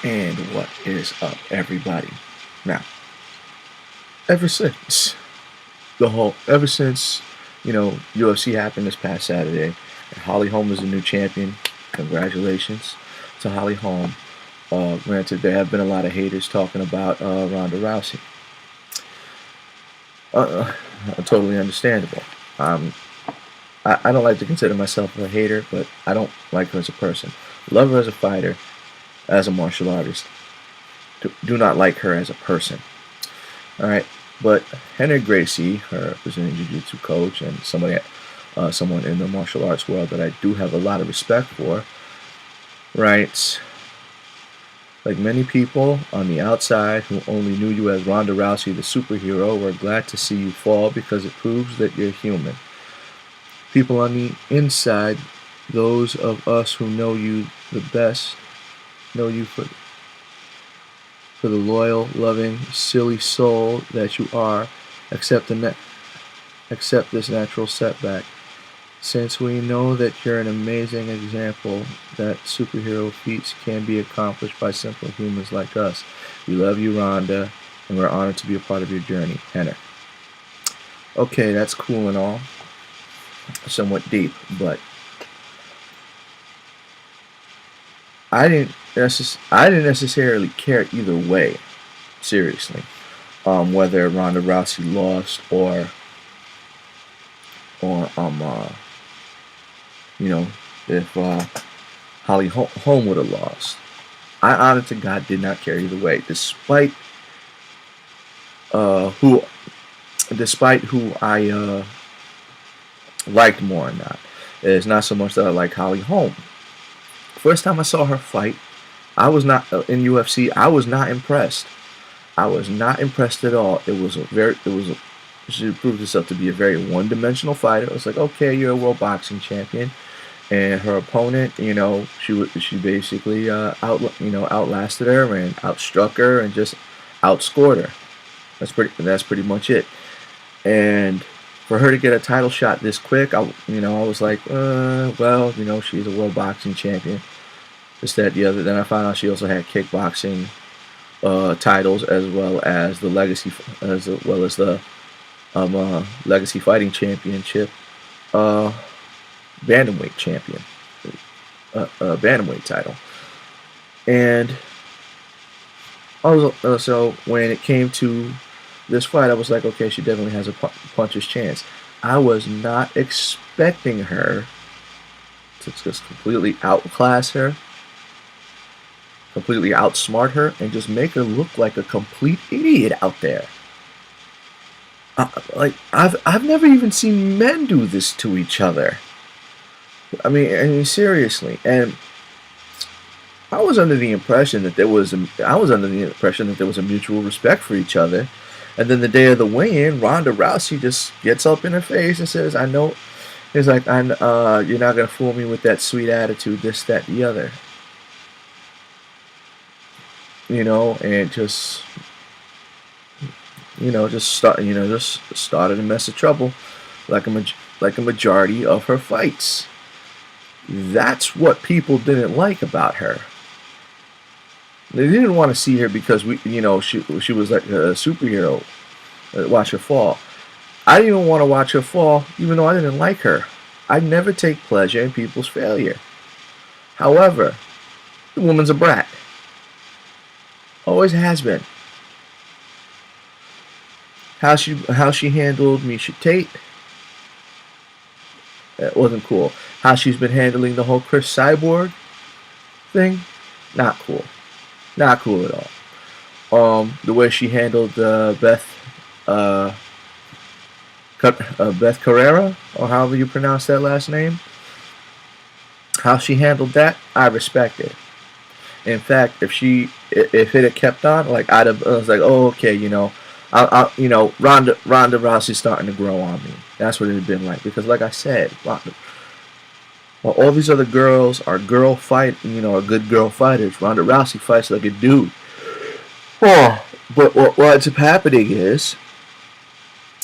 And what is up, everybody? Now, ever since ever since UFC happened this past Saturday, and Holly Holm is the new champion. Congratulations to Holly Holm. Granted, there have been a lot of haters talking about Ronda Rousey. Uh, Totally understandable. Um, I don't like to consider myself a hater, but I don't like her as a person. Love her as a fighter, as a martial artist. Do not like her as a person. All right, but Henry Gracie, her Brazilian Jiu-Jitsu coach, and someone in the martial arts world that I do have a lot of respect for, writes, like many people on the outside who only knew you as Ronda Rousey, the superhero, we're glad to see you fall because it proves that you're human. People on the inside, those of us who know you the best, know you for the loyal, loving, silly soul that you are, accept this natural setback. Since we know that you're an amazing example that superhero feats can be accomplished by simple humans like us. We love you, Rhonda, and we're honored to be a part of your journey. Henner. Okay, that's cool and all. Somewhat deep, but I didn't necessarily care either way, seriously, whether Ronda Rousey lost or if Holly Holm would have lost. I honest to God did not care either way, despite uh, who who I liked more or not. It's not so much that I like Holly Holm. First time I saw her fight, I was not in UFC. I was not impressed. I was not impressed at all. She proved herself to be a very one-dimensional fighter. It was like, okay, you're a world boxing champion, and her opponent, she basically outlasted her and outstruck her and just outscored her. That's pretty much it. And for her to get a title shot this quick, I was like, well, she's a world boxing champion. This, that, the other. Then I found out she also had kickboxing titles as well as the legacy fighting championship, bantamweight champion, bantamweight title. And so when it came to this fight, I was like, okay, she definitely has a puncher's chance. I was not expecting her to just completely outclass her, completely outsmart her, and just make her look like a complete idiot out there. I've never even seen men do this to each other. I mean, seriously. And I was under the impression that there was a mutual respect for each other. And then the day of the weigh-in, Ronda Rousey just gets up in her face and says, "I know." It's like, "You're not gonna fool me with that sweet attitude, this, that, the other." And just started a mess of trouble, like a majority of her fights. That's what people didn't like about her. They didn't want to see her because she was like a superhero. Watch her fall. I didn't even want to watch her fall, even though I didn't like her. I never take pleasure in people's failure. However, the woman's a brat. Always has been. How she handled Misha Tate, that wasn't cool. How she's been handling the whole Chris Cyborg thing, not cool. Not cool at all. The way she handled Beth Carrera, or however you pronounce that last name, how she handled that, I respect it. In fact, if it had kept on, like I was like, oh, okay, Ronda Rousey's starting to grow on me. That's what it had been like, because like I said, while all these other girls are are good girl fighters, Ronda Rousey fights like a dude. Oh, but what ends up happening is,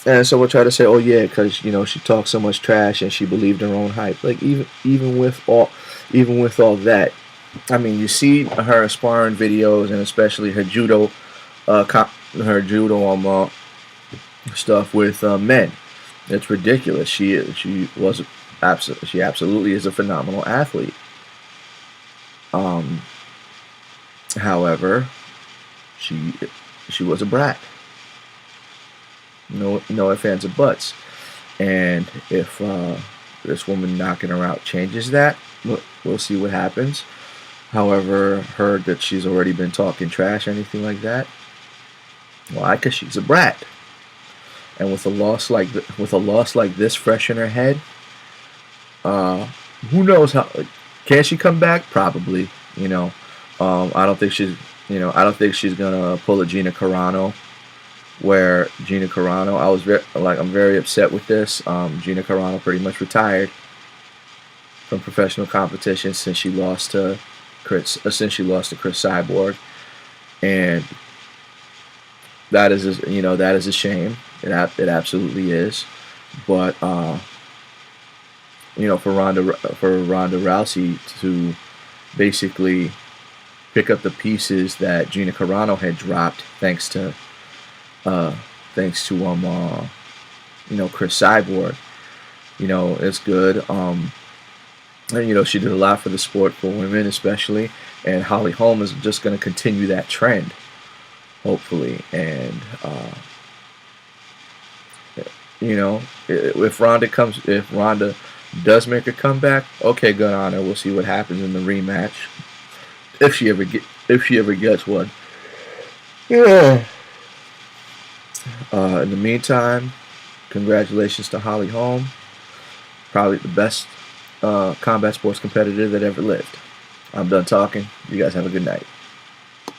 and someone tried to say, oh yeah, because she talked so much trash and she believed in her own hype. Like even with all that, I mean, you see her sparring videos and especially her judo, her judo stuff with men. It's ridiculous. She absolutely is a phenomenal athlete. Um, However, she she was a brat. No ifs, ands, or buts. And if this woman knocking her out changes that, we'll see what happens. However, heard that she's already been talking trash, anything like that. Why? Because she's a brat. And with a loss like this fresh in her head, uh, who knows how? Can she come back? Probably. I don't think she's gonna pull a Gina Carano. Where Gina Carano, I'm very upset with this. Gina Carano pretty much retired from professional competition since she lost to Chris Cyborg, and that is a shame. It absolutely is. But for Ronda Rousey to basically pick up the pieces that Gina Carano had dropped, uh, thanks to Chris Cyborg. It's good. And she did a lot for the sport, for women especially, and Holly Holm is just going to continue that trend, hopefully. And if Ronda does make a comeback, okay, good on her. We'll see what happens in the rematch if she ever gets one. Yeah. In the meantime, congratulations to Holly Holm, probably the best combat sports competitor that ever lived. I'm done talking. You guys have a good night.